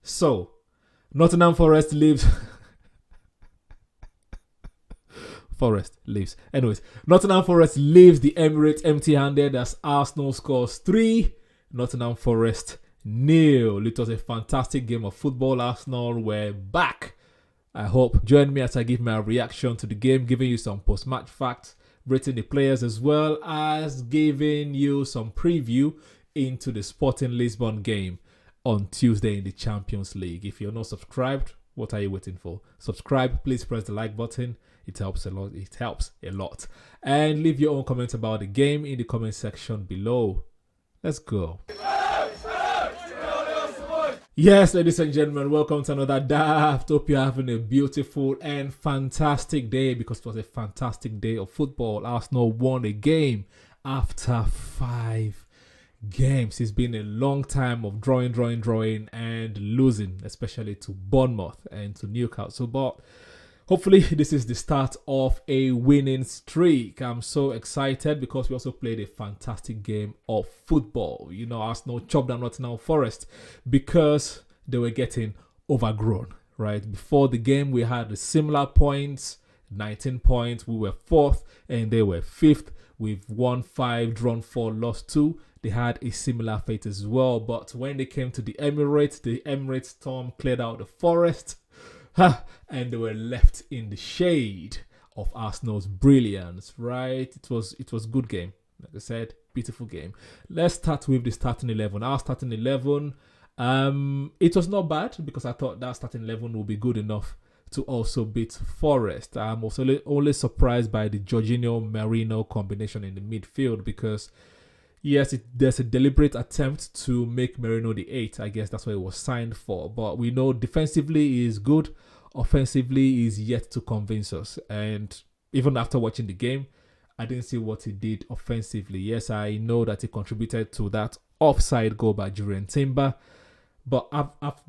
So, Nottingham Forest leaves. Forest leaves. Anyways, Nottingham Forest leaves the Emirates empty-handed as Arsenal scores 3, Nottingham Forest 0. It was a fantastic game of football. Arsenal were back. I hope join me as I give my reaction to the game, giving you some post-match facts, rating the players as well as giving you some preview into the Sporting Lisbon game on Tuesday in the Champions League. If you're not subscribed, what are you waiting for? Subscribe, please press the like button. It helps a lot. It helps a lot. And leave your own comments about the game in the comment section below. Let's go. Yes, ladies and gentlemen, welcome to another Daaaft. Hope you're having a beautiful and fantastic day, because it was a fantastic day of football. Arsenal won a game after 5 games. It's been a long time of drawing and losing, especially to Bournemouth and to Newcastle. But hopefully this is the start of a winning streak. I'm so excited because we also played a fantastic game of football. You know, Arsenal chopped down Nottingham Forest because they were getting overgrown, right? Before the game, we had a similar points, 19 points. We were 4th and they were 5th. We've won 5, drawn 4, lost 2. They had a similar fate as well. But when they came to the Emirates Storm cleared out the Forest. And they were left in the shade of Arsenal's brilliance, right? It was a good game. Like I said, beautiful game. Let's start with the starting 11. Our starting 11, it was not bad because I thought that starting 11 would be good enough to also beat Forest. I'm also only surprised by the Jorginho-Merino combination in the midfield because yes, there's a deliberate attempt to make Merino the 8. I guess that's what it was signed for. But we know defensively he is good. Offensively he is yet to convince us. And even after watching the game, I didn't see what he did offensively. Yes, I know that he contributed to that offside goal by Julian Timber. But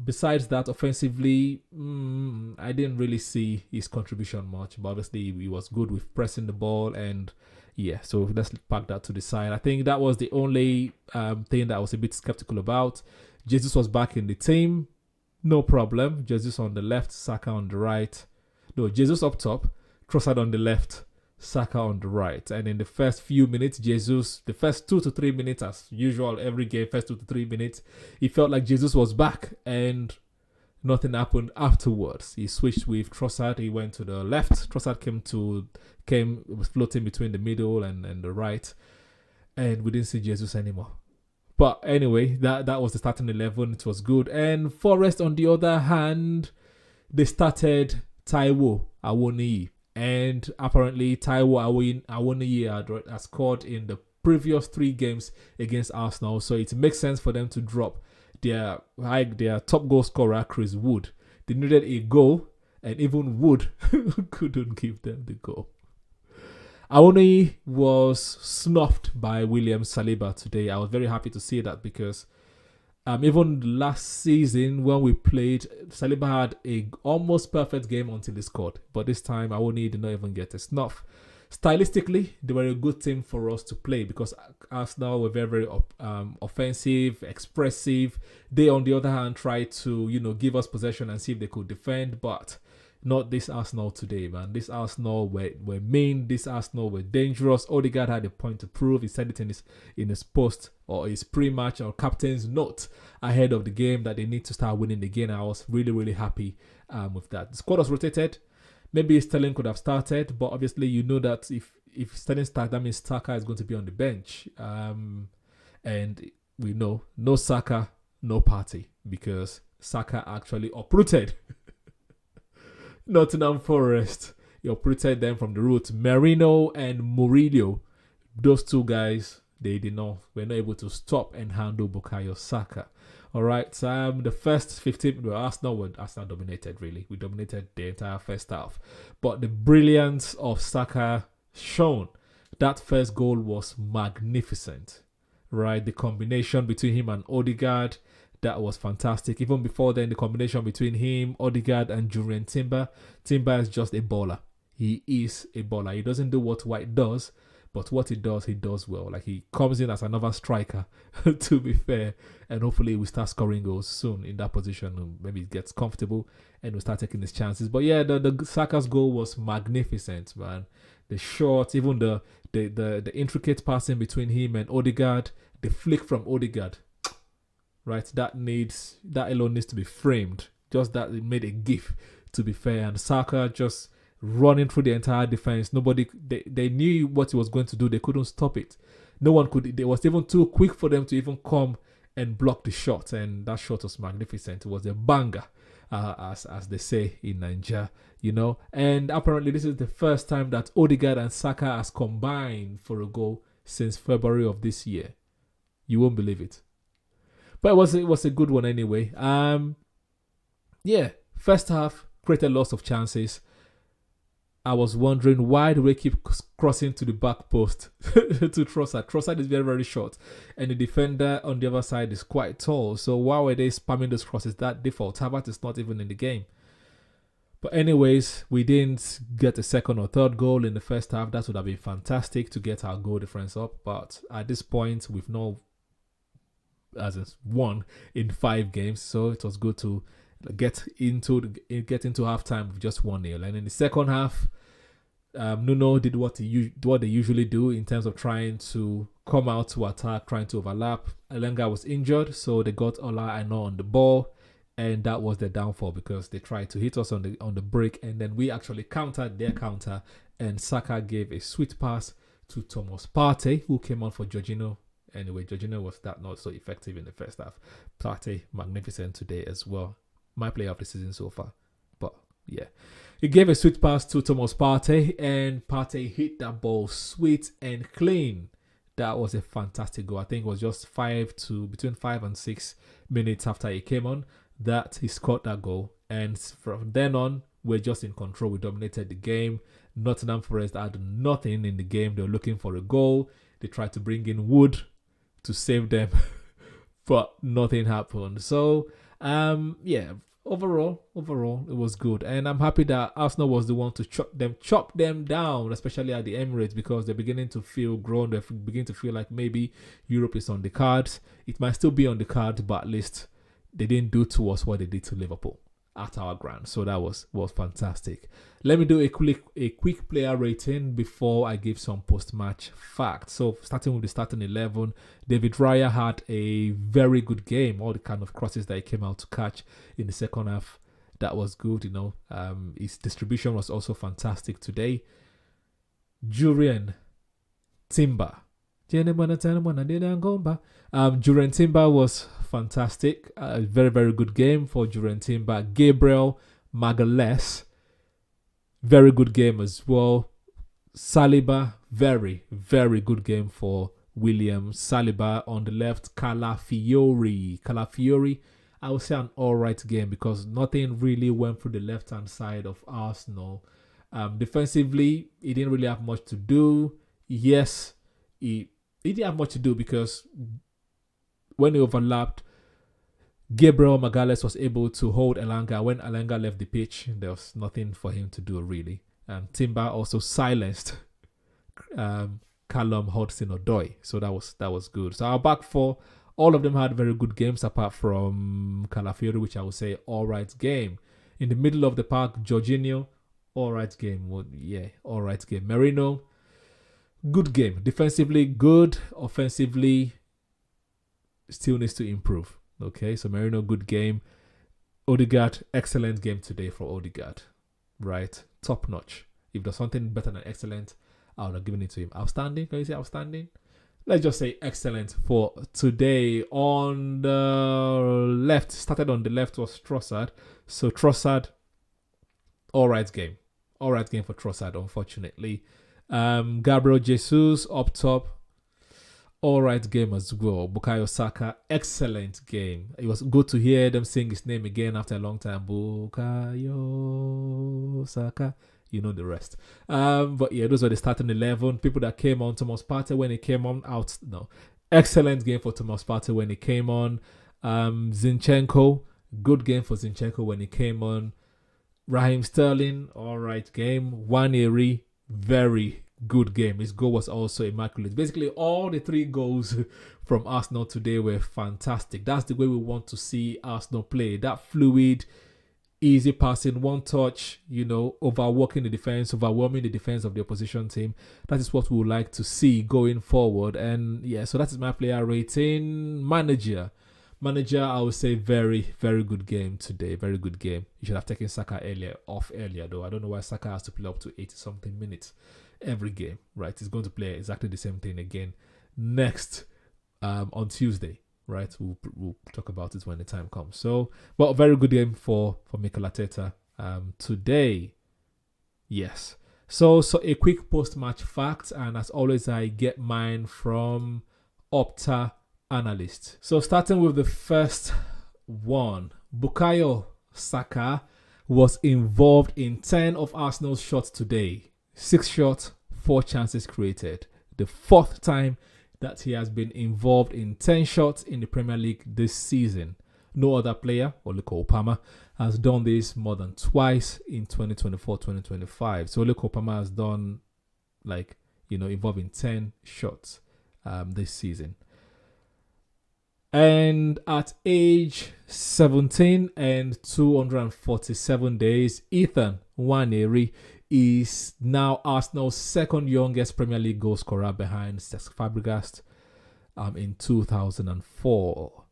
besides that, offensively, I didn't really see his contribution much. But obviously, he was good with pressing the ball. And yeah, so let's park that to the side. I think that was the only thing that I was a bit skeptical about. Jesus was back in the team. No problem. Jesus on the left, Saka on the right. No, Jesus up top, Trossard on the left, Saka on the right. And in the first few minutes, Jesus, the first 2 to 3 minutes, as usual, every game, first 2 to 3 minutes, it felt like Jesus was back and nothing happened afterwards. He switched with Trossard. He went to the left. Trossard was floating between the middle and the right. And we didn't see Jesus anymore. But anyway, that was the starting 11. It was good. And Forest, on the other hand, they started Taiwo Awoniyi. And apparently Taiwo Awoniyi had scored in the previous 3 games against Arsenal. So it makes sense for them to drop their top goal scorer, Chris Wood. They needed a goal, and even Wood couldn't give them the goal. Awoniyi was snuffed by William Saliba today. I was very happy to see that because even last season when we played, Saliba had a almost perfect game until he scored. But this time, Awoniyi did not even get a snuff. Stylistically, they were a good team for us to play because Arsenal were very offensive, expressive. They, on the other hand, tried to give us possession and see if they could defend, but not this Arsenal today, man. This Arsenal were mean. This Arsenal were dangerous. Odegaard had a point to prove. He said it in his post or his pre-match or captain's note ahead of the game that they need to start winning again. I was really happy with that. The squad was rotated. Maybe Sterling could have started, but obviously you know that if Sterling starts, that means Saka is going to be on the bench. And we know no Saka, no Partey, because Saka actually uprooted Nottingham Forest. He uprooted them from the roots. Merino and Murillo, those 2 guys, were not able to stop and handle Bukayo Saka. All right, the first 15, Arsenal dominated, really. We dominated the entire first half. But the brilliance of Saka shone. That first goal was magnificent, right? The combination between him and Odegaard, that was fantastic. Even before then, the combination between him, Odegaard, and Julian Timber. Timber is just a baller. He is a baller. He doesn't do what White does, But what he does well. Like, he comes in as another striker, to be fair. And hopefully we start scoring goals soon in that position. Maybe it gets comfortable and we'll start taking his chances. But yeah, the Saka's goal was magnificent, man. The shot, even the intricate passing between him and Odegaard, the flick from Odegaard, right? That alone needs to be framed. Just that it made a gif, to be fair. And Saka just running through the entire defense. They knew what he was going to do. They couldn't stop it. No one could. It was even too quick for them to even come and block the shot. And that shot was magnificent. It was a banger, as they say in Nigeria, And apparently this is the first time that Odegaard and Saka has combined for a goal since February of this year. You won't believe it. But it was a good one anyway. First half, created lots of chances. I was wondering, why do they keep crossing to the back post to Trossard? Trossard is very, very short, and the defender on the other side is quite tall. So why were they spamming those crosses? That default. Havertz is not even in the game. But anyways, we didn't get a second or third goal in the first half. That would have been fantastic to get our goal difference up. But at this point, we've not won in 5 games, so it was good to get into halftime with just 1-0. And in the second half, Nuno did what they usually do in terms of trying to come out to attack, trying to overlap. Elenga was injured, so they got Ola Aina on the ball, and that was their downfall because they tried to hit us on the break, and then we actually countered their counter, and Saka gave a sweet pass to Thomas Partey, who came on for Jorginho. Anyway, Jorginho was not so effective in the first half. Partey, magnificent today as well. My player of the season so far. But yeah, he gave a sweet pass to Thomas Partey, and Partey hit that ball sweet and clean. That was a fantastic goal. I think it was just between 5 and 6 minutes after he came on that he scored that goal. And from then on, we're just in control. We dominated the game. Nottingham Forest had nothing in the game. They were looking for a goal. They tried to bring in Wood to save them, but nothing happened. So overall it was good, and I'm happy that Arsenal was the one to chop them down, especially at the Emirates, because they're beginning to feel grown. They begin to feel like maybe Europe is on the cards. It might still be on the cards, but at least they didn't do to us what they did to Liverpool at our ground. So that was fantastic. Let me do a quick player rating before I give some post-match facts. So starting with the starting 11, David Raya had a very good game. All the kind of crosses that he came out to catch in the second half, that was good. His distribution was also fantastic today. Jurien Timber. Jurien Timber was fantastic. A very, very good game for Jurien Timber. Gabriel Magalhaes, very good game as well. Saliba, very, very good game for William Saliba. On the left, Calafiori, I would say an alright game because nothing really went through the left-hand side of Arsenal. Defensively, he didn't really have much to do. Yes, he didn't have much to do because when he overlapped, Gabriel Magalhaes was able to hold Elanga. When Elanga left the pitch, there was nothing for him to do really. Timber also silenced Callum Hudson-Odoi, so that was good. So our back four, all of them had very good games apart from Calafiori, which I would say alright game. In the middle of the park, Jorginho, alright game. Alright game. Merino, good game. Defensively good. Offensively, still needs to improve. Okay, so Merino, good game. Odegaard, excellent game today for Odegaard. Right? Top notch. If there's something better than excellent, I would have given it to him. Outstanding? Can you say outstanding? Let's just say excellent for today. On the left, started on the left was Trossard. So Trossard, alright game. Alright game for Trossard, unfortunately. Gabriel Jesus up top. Alright game as well. Bukayo Saka, excellent game. It was good to hear them sing his name again after a long time. Bukayo Saka. You know the rest. But yeah, those were the starting 11. People that came on. Thomas Partey when he came on. Excellent game for Thomas Partey when he came on. Zinchenko, good game for Zinchenko when he came on. Raheem Sterling, alright game. Waneri, very good game. His goal was also immaculate. Basically, all the 3 goals from Arsenal today were fantastic. That's the way we want to see Arsenal play. That fluid, easy passing, one touch, overwhelming the defense of the opposition team. That is what we would like to see going forward. And yeah, so that is my player rating. Manager, I would say very, very good game today. Very good game. You should have taken Saka off earlier, though. I don't know why Saka has to play up to 80-something minutes every game, right? He's going to play exactly the same thing again next on Tuesday, right? We'll talk about it when the time comes. So, but a very good game for Mikel Arteta today. Yes. So a quick post-match fact, and as always, I get mine from Opta Analyst. So starting with the first one, Bukayo Saka was involved in 10 of Arsenal's shots today. 6 shots, 4 chances created. The 4th time that he has been involved in 10 shots in the Premier League this season. No other player, Ole Palmer, has done this more than twice in 2024-2025. So Ole Palmer has done involved in 10 shots this season. And at age 17 and 247 days, Ethan Nwaneri is now Arsenal's 2nd youngest Premier League goal scorer behind Cesc Fabregas in 2004.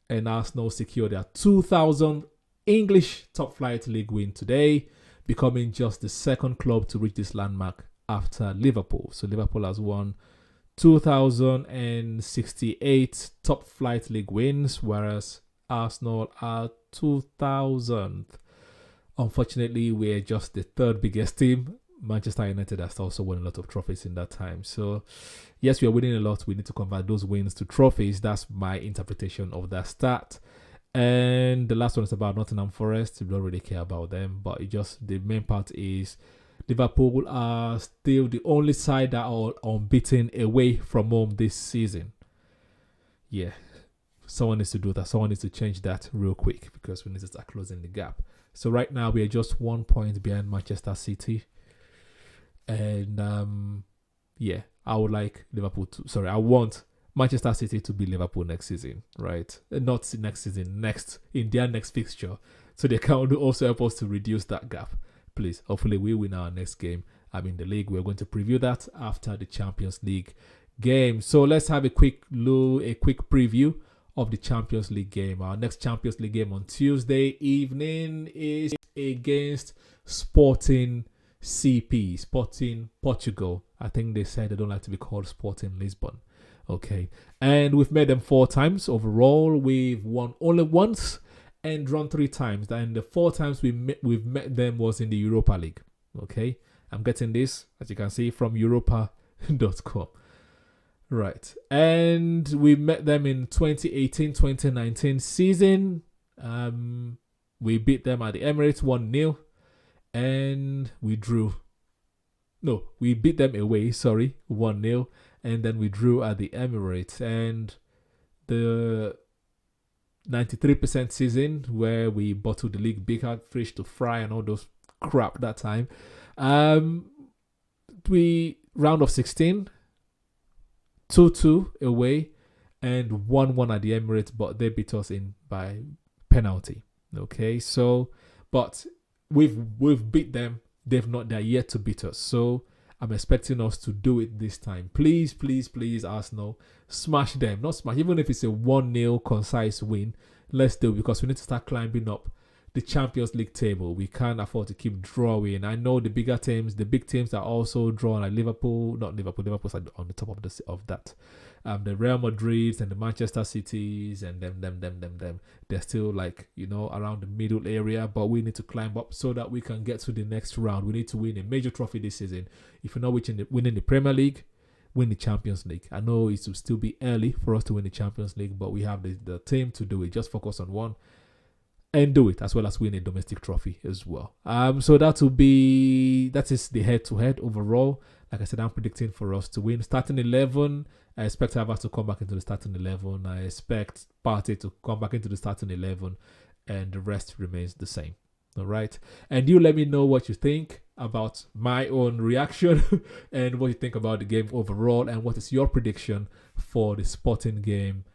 And Arsenal secured their 2000th English top flight league win today, becoming just the 2nd club to reach this landmark after Liverpool. So Liverpool has won 2,068 top flight league wins, whereas Arsenal are 2,000th. Unfortunately, we're just the 3rd biggest team. Manchester United has also won a lot of trophies in that time. So, yes, we are winning a lot. We need to convert those wins to trophies. That's my interpretation of that stat. And the last one is about Nottingham Forest. We don't really care about them, but the main part is Liverpool are still the only side that are unbeaten away from home this season. Yeah, someone needs to do that. Someone needs to change that real quick because we need to start closing the gap. So right now we are just 1 point behind Manchester City. And I would like I want Manchester City to beat Liverpool next season, right? Not next season, in their next fixture. So they can also help us to reduce that gap. Please, hopefully we win our next game. In the league. We're going to preview that after the Champions League game. So let's have a quick preview of the Champions League game. Our next Champions League game on Tuesday evening is against Sporting CP, Sporting Portugal. I think they said they don't like to be called Sporting Lisbon. Okay. And we've met them 4 times overall. We've won only once and drawn 3 times. And the 4 times we've met them was in the Europa League. Okay. I'm getting this, as you can see, from europa.com. Right. And we met them in 2018-2019 season. We beat them at the Emirates 1-0. And we drew. No, we beat them away, 1-0. And then we drew at the Emirates. And the 93% season where we bottled the league, big hard fish to fry and all those crap that time. We round of 16, 2-2 away and 1-1 at the Emirates, but they beat us in by penalty. Okay, so but we've beat them. They're yet to beat us. So I'm expecting us to do it this time. Please, please, please, Arsenal, smash them. Not smash, even if it's a 1-0 concise win, let's do it because we need to start climbing up the Champions League table. We can't afford to keep drawing. I know the big teams are also drawn like Liverpool's on the top of that. The Real Madrids and the Manchester Cities and them. They're still around the middle area, but we need to climb up so that we can get to the next round. We need to win a major trophy this season. If you're not winning the Premier League, win the Champions League. I know it will still be early for us to win the Champions League, but we have the team to do it. Just focus on one and do it, as well as win a domestic trophy as well. So that is the head-to-head overall. Like I said, I'm predicting for us to win. Starting 11, I expect Havertz to come back into the starting 11. I expect Partey to come back into the starting 11, and the rest remains the same. All right. And you let me know what you think about my own reaction and what you think about the game overall, and what is your prediction for the Sporting game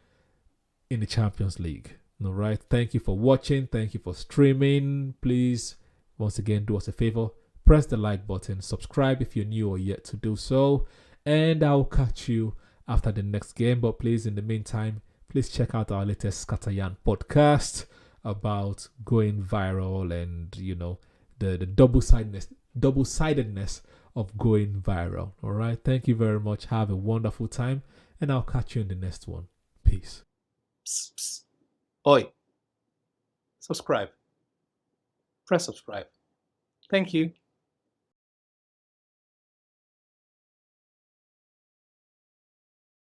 in the Champions League. All right. Thank you for watching. Thank you for streaming. Please, once again, do us a favor. Press the like button. Subscribe if you're new or yet to do so. And I'll catch you after the next game. But please, in the meantime, please check out our latest Scatteryan podcast about going viral and, you know, the double-sidedness of going viral. All right. Thank you very much. Have a wonderful time. And I'll catch you in the next one. Peace. Psst, psst. Oi. Subscribe. Press subscribe. Thank you.